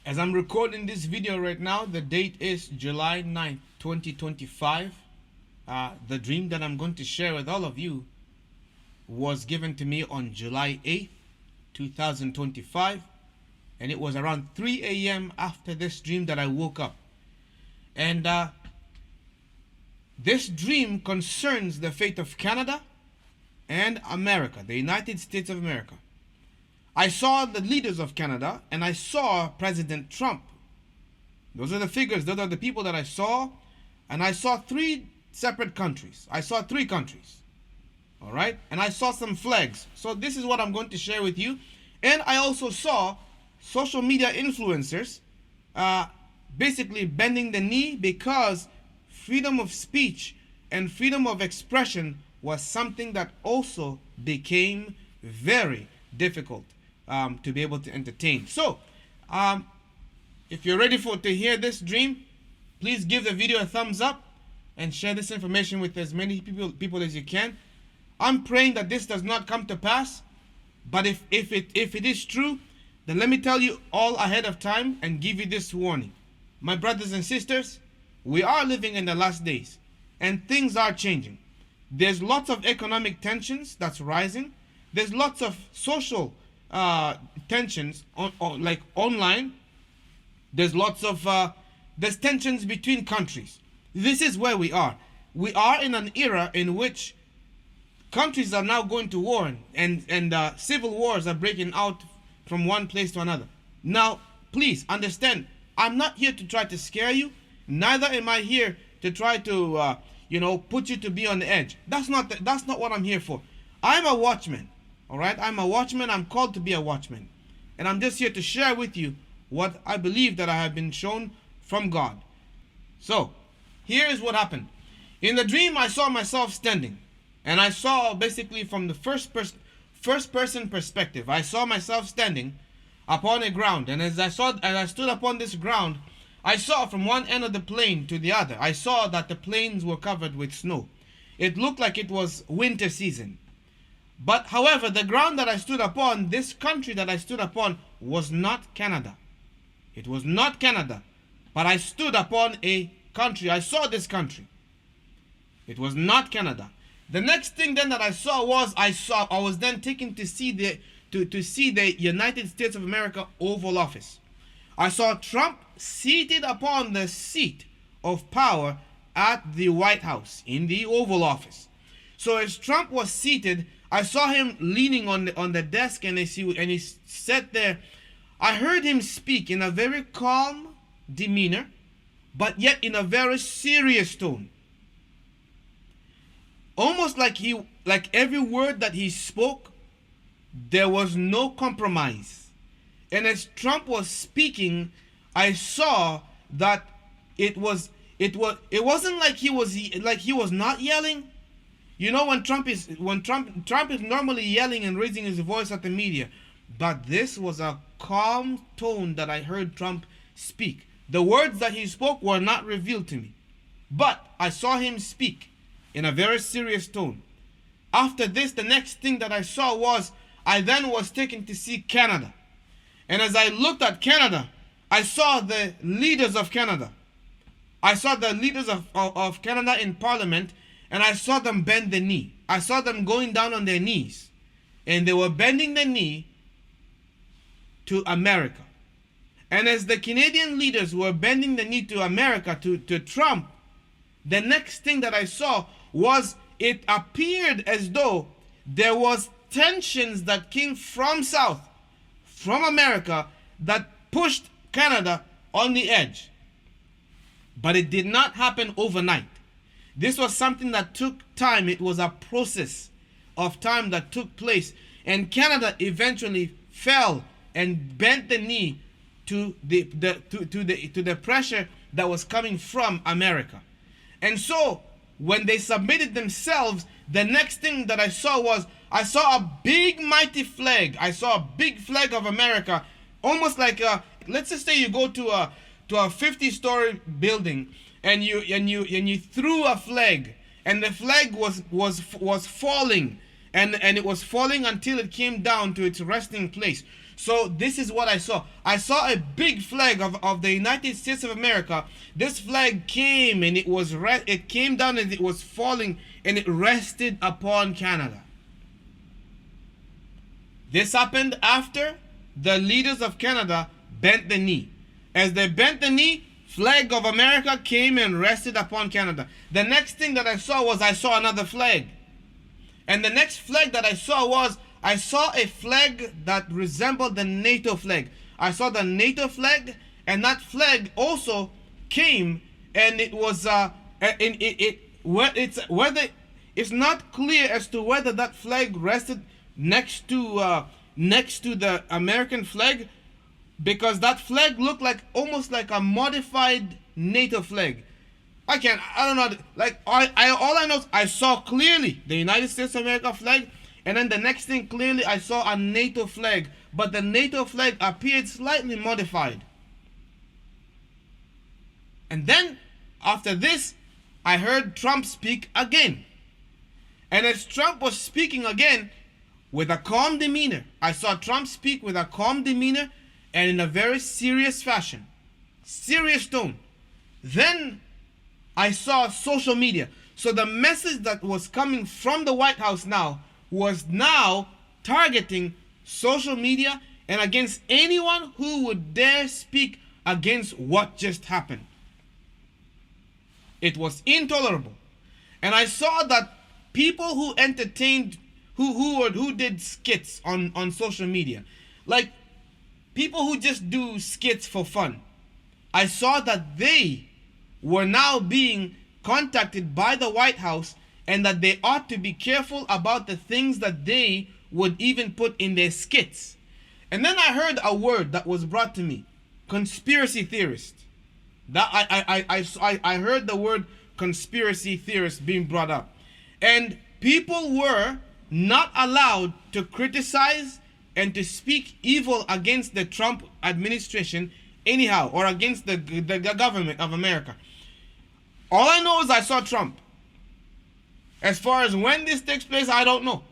As I'm recording this video right now, the date is July 9th, 2025. The dream that I'm going to share with all of you was given to me on July 8th, 2025. And it was around 3 a.m. after this dream that I woke up. And this dream concerns the fate of Canada and America, the United States of America. I saw the leaders of Canada and I saw President Trump. Those are the figures, those are the people that I saw. And I saw three separate countries. I saw three countries. All right? And I saw some flags. So this is what I'm going to share with you. And I also saw social media influencers basically bending the knee because freedom of speech and freedom of expression was something that also became very difficult to be able to entertain. So, if you're ready to hear this dream, please give the video a thumbs up and share this information with as many people as you can. I'm praying that this does not come to pass, but if it is true, then let me tell you all ahead of time and give you this warning. My brothers and sisters, we are living in the last days and things are changing. There's lots of economic tensions that's rising. There's lots of social tensions like online. There's lots of there's tensions between countries. This is where we are. We are in an era in which countries are now going to war and civil wars are breaking out from one place to another. Now, please understand, I'm not here to try to scare you. Neither am I here to try to put you to be on the edge. That's not what I'm here for. I'm a watchman. All right, I'm a watchman. I'm called to be a watchman. And I'm just here to share with you what I believe that I have been shown from God. So, here is what happened. In the dream, I saw myself standing. And I saw basically from the first person perspective. I saw myself standing upon a ground. And as I stood upon this ground, I saw from one end of the plain to the other. I saw that the plains were covered with snow. It looked like it was winter season. But however, the ground that I stood upon, this country that I stood upon, was not Canada. It was not Canada. But I stood upon a country. I saw this country. It was not Canada. The next thing then that I saw was I was then taken to see the United States of America Oval Office. I saw Trump seated upon the seat of power at the White House in the Oval Office. So as Trump was seated, I saw him leaning on the desk and he sat there. I heard him speak in a very calm demeanor, but yet in a very serious tone. Almost like every word that he spoke, there was no compromise. And as Trump was speaking, I saw that it wasn't like he was not yelling. You know, when Trump is normally yelling and raising his voice at the media, but this was a calm tone that I heard Trump speak. The words that he spoke were not revealed to me, but I saw him speak in a very serious tone. After this, the next thing that I saw was I then was taken to see Canada. And as I looked at Canada, I saw the leaders of Canada. I saw the leaders of Canada in Parliament, and I saw them bend the knee. I saw them going down on their knees. And they were bending the knee to America. And as the Canadian leaders were bending the knee to America, to Trump, the next thing that I saw was it appeared as though there was tensions that came from South, from America, that pushed Canada on the edge. But it did not happen overnight. This was something that took time. It was a process of time that took place. And Canada eventually fell and bent the knee to the pressure that was coming from America. And so, when they submitted themselves, the next thing that I saw was, I saw a big mighty flag. I saw a big flag of America, almost like let's just say you go to a 50-story building and you threw a flag, and the flag was falling, and it was falling until it came down to its resting place. So this is what I saw. I saw a big flag of the United States of America. This flag came and it came down and it was falling and it rested upon Canada. This happened after the leaders of Canada bent the knee. As they bent the knee, flag of America came and rested upon Canada. The next thing that I saw was I saw another flag. And the next flag that I saw was I saw a flag that resembled the NATO flag. I saw the NATO flag, and that flag also came, and it was it's not clear as to whether that flag rested next to the American flag, because that flag looked like almost like a modified NATO flag. I don't know. Like all I know is I saw clearly the United States of America flag, and then the next thing clearly I saw a NATO flag, but the NATO flag appeared slightly modified. And then after this, I heard Trump speak again. And as Trump was speaking again with a calm demeanor, I saw Trump speak with a calm demeanor and in a very serious fashion, serious tone. Then I saw social media. So the message that was coming from the White House now was now targeting social media and against anyone who would dare speak against what just happened. It was intolerable. And I saw that people who entertained, who did skits on social media, like people who just do skits for fun, I saw that they were now being contacted by the White House and that they ought to be careful about the things that they would even put in their skits. And then I heard a word that was brought to me, conspiracy theorist. That I heard the word conspiracy theorist being brought up. And people were not allowed to criticize and to speak evil against the Trump administration anyhow, or against the government of America. All I know is I saw Trump. As far as when this takes place, I don't know.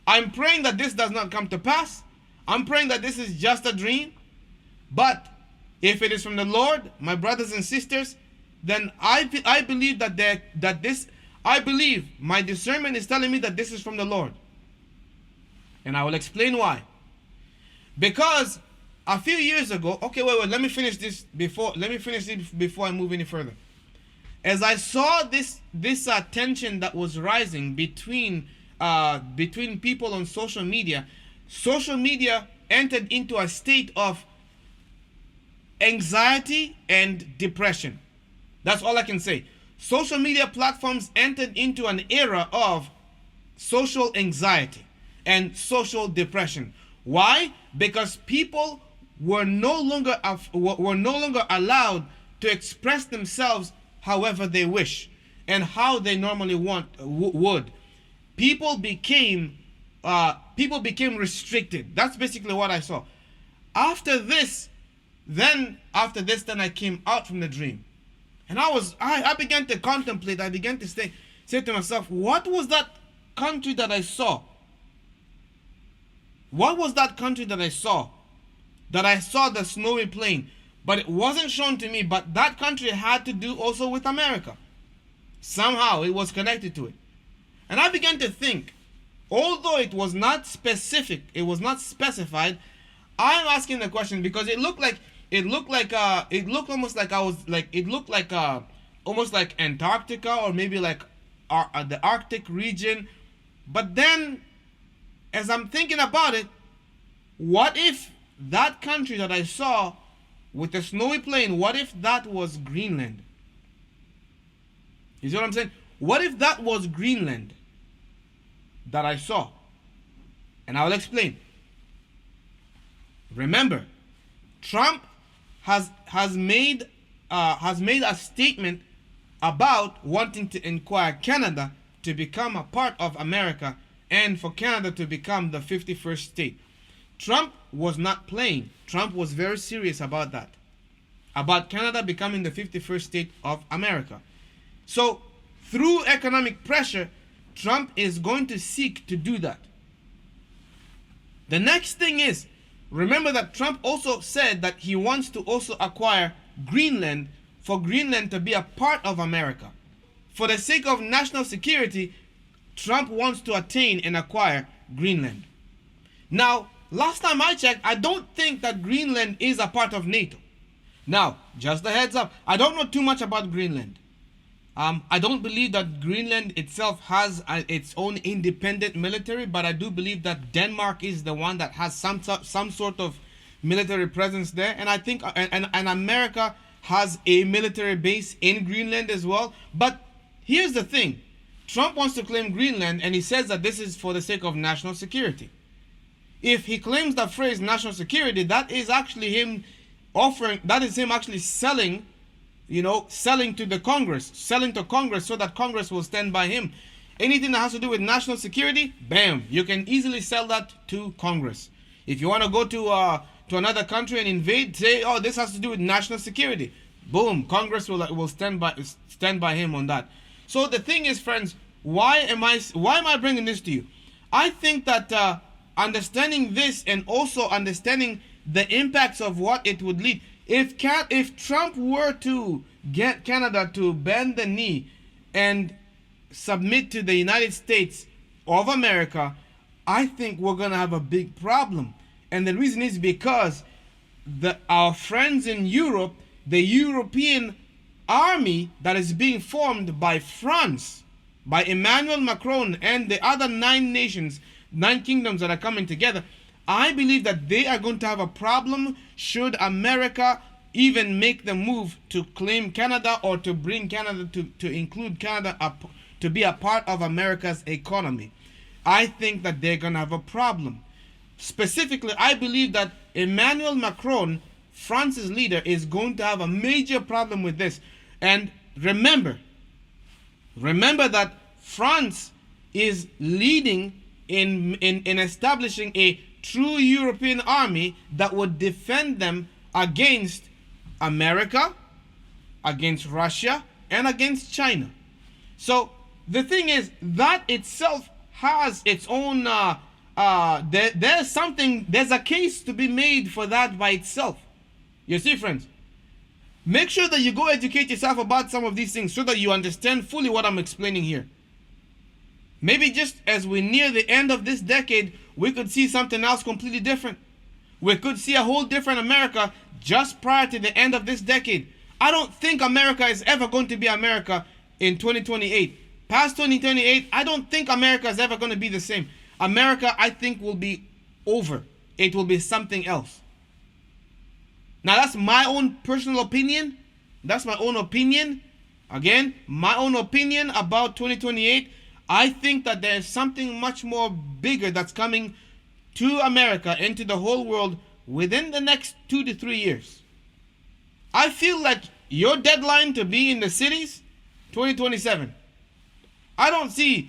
I'm praying that this does not come to pass. I'm praying that this is just a dream. But if it is from the Lord, my brothers and sisters, then I believe I believe my discernment is telling me that this is from the Lord. And I will explain why. Because a few years ago, let me finish this before I move any further. As I saw this tension that was rising between people on social media entered into a state of anxiety and depression. That's all I can say. Social media platforms entered into an era of social anxiety and social depression. Why? Because people were no longer allowed to express themselves however they wish and how they normally would. People became restricted. That's basically what I saw. After this, then I came out from the dream. And I began to contemplate, I began to say to myself, what was that country that I saw? What was that country that I saw? That I saw the snowy plain, but it wasn't shown to me, but that country had to do also with America. Somehow it was connected to it. And I began to think, although it was not specific, it was not specified, I'm asking the question because it looked almost like Antarctica or maybe like the Arctic region. But then, as I'm thinking about it, what if that country that I saw with the snowy plain, what if that was Greenland? You see what I'm saying? What if that was Greenland that I saw? And I will explain. Remember, Trump has made a statement about wanting to inquire Canada to become a part of America and for Canada to become the 51st state. Trump was not playing. Trump was very serious about that. About Canada becoming the 51st state of America. So, through economic pressure, Trump is going to seek to do that. The next thing is, Remember that Trump also said that he wants to also acquire Greenland, for Greenland to be a part of America. For the sake of national security, Trump wants to attain and acquire Greenland. Now, last time I checked, I don't think that Greenland is a part of NATO. Now, just a heads up, I don't know too much about Greenland. I don't believe that Greenland itself has its own independent military, but I do believe that Denmark is the one that has some sort of military presence there, and I think and America has a military base in Greenland as well. But here's the thing. Trump wants to claim Greenland, and he says that this is for the sake of national security. If he claims that phrase national security, that is actually him actually selling, selling to the Congress, selling to Congress so that Congress will stand by him. Anything that has to do with national security, bam, you can easily sell that to Congress. If you want to go to another country and invade, say, oh, this has to do with national security. Boom, Congress will stand by him on that. So the thing is, friends, why am I bringing this to you? I think that understanding this and also understanding the impacts of what it would lead. If Trump were to get Canada to bend the knee and submit to the United States of America, I think we're gonna have a big problem. And the reason is because our friends in Europe, the European army that is being formed by France, by Emmanuel Macron and the other 9 kingdoms that are coming together, I believe that they are going to have a problem should America even make the move to claim Canada or to bring Canada to include Canada to be a part of America's economy. I think that they're going to have a problem. Specifically, I believe that Emmanuel Macron, France's leader, is going to have a major problem with this. And remember that France is leading in establishing a true European army that would defend them against America, against Russia, and against China. So the thing is, that itself has its own there's a case to be made for that by itself. You see, friends, make sure that you go educate yourself about some of these things so that you understand fully what I'm explaining here. Maybe just as we near the end of this decade, we could see something else completely different. We could see a whole different America just prior to the end of this decade. I don't think America is ever going to be America in 2028. Past 2028, I don't think America is ever going to be the same. America, I think, will be over. It will be something else. Now, that's my own personal opinion. That's my own opinion. Again, my own opinion about 2028. I think that there's something much more bigger that's coming to America and to the whole world within the next 2 to 3 years. I feel like your deadline to be in the cities, 2027. I don't think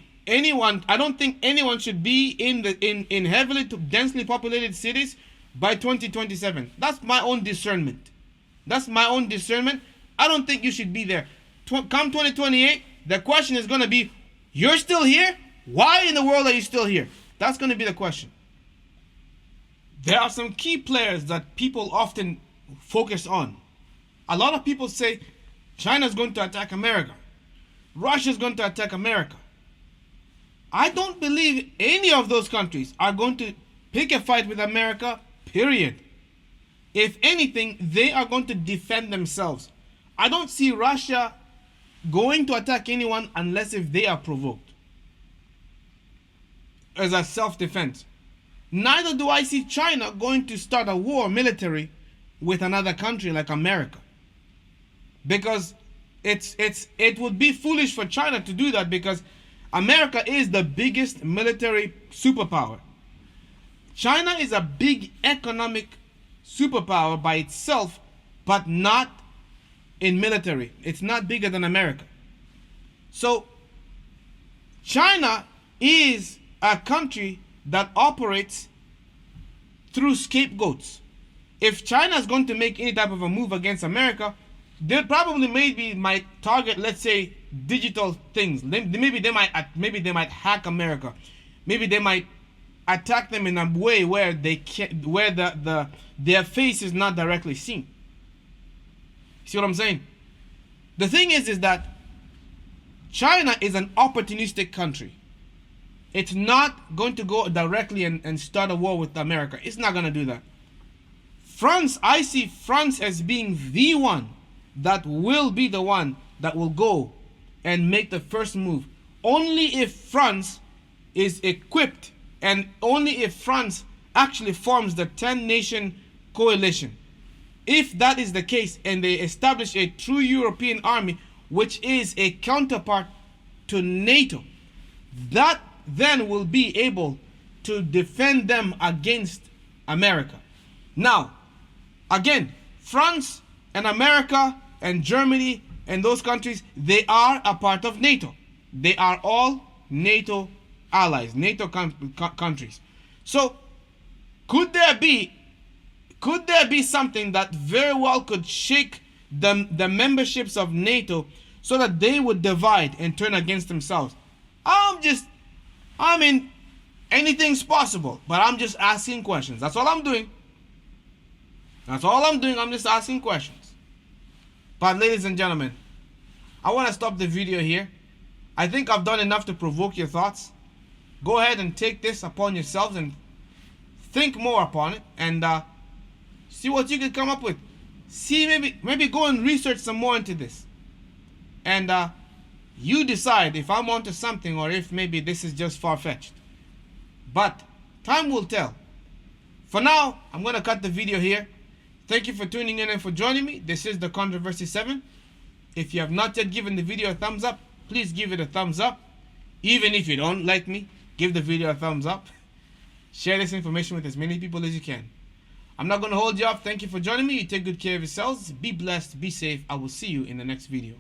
anyone should be in heavily densely populated cities by 2027. That's my own discernment. I don't think you should be there. Come 2028, the question is going to be, you're still here? Why in the world are you still here? That's going to be the question. There are some key players that people often focus on. A lot of people say China's going to attack America. Russia's going to attack America. I don't believe any of those countries are going to pick a fight with America, period. If anything, they are going to defend themselves. I don't see Russia going to attack anyone unless if they are provoked as a self-defense. Neither do I see China going to start a war military with another country like America, because it would be foolish for China to do that, because America is the biggest military superpower. China is a big economic superpower by itself, but not in military. It's not bigger than America. So China is a country that operates through scapegoats. If China is going to make any type of a move against America, they probably might target, let's say, digital things. Maybe they might hack America. Maybe they might attack them in a way where they can, where their face is not directly seen. See what I'm saying? The thing is that China is an opportunistic country. It's not going to go directly and start a war with America. It's not going to do that. France, I see France as being the one that will be the one that will go and make the first move. Only if France is equipped, and only if France actually forms the 10-nation coalition. If that is the case and they establish a true European army, which is a counterpart to NATO, that then will be able to defend them against America. Now, again, France and America and Germany and those countries, they are a part of NATO. They are all NATO allies, NATO countries. So, could there be something that very well could shake the memberships of NATO so that they would divide and turn against themselves? I mean, anything's possible, but I'm just asking questions. That's all I'm doing. That's all I'm doing. I'm just asking questions. But ladies and gentlemen, I want to stop the video here. I think I've done enough to provoke your thoughts. Go ahead and take this upon yourselves and think more upon it and see what you can come up with. See, maybe go and research some more into this. And you decide if I'm onto something or if maybe this is just far-fetched. But time will tell. For now, I'm going to cut the video here. Thank you for tuning in and for joining me. This is The Controversy 7. If you have not yet given the video a thumbs up, please give it a thumbs up. Even if you don't like me, give the video a thumbs up. Share this information with as many people as you can. I'm not going to hold you up. Thank you for joining me. You take good care of yourselves. Be blessed. Be safe. I will see you in the next video.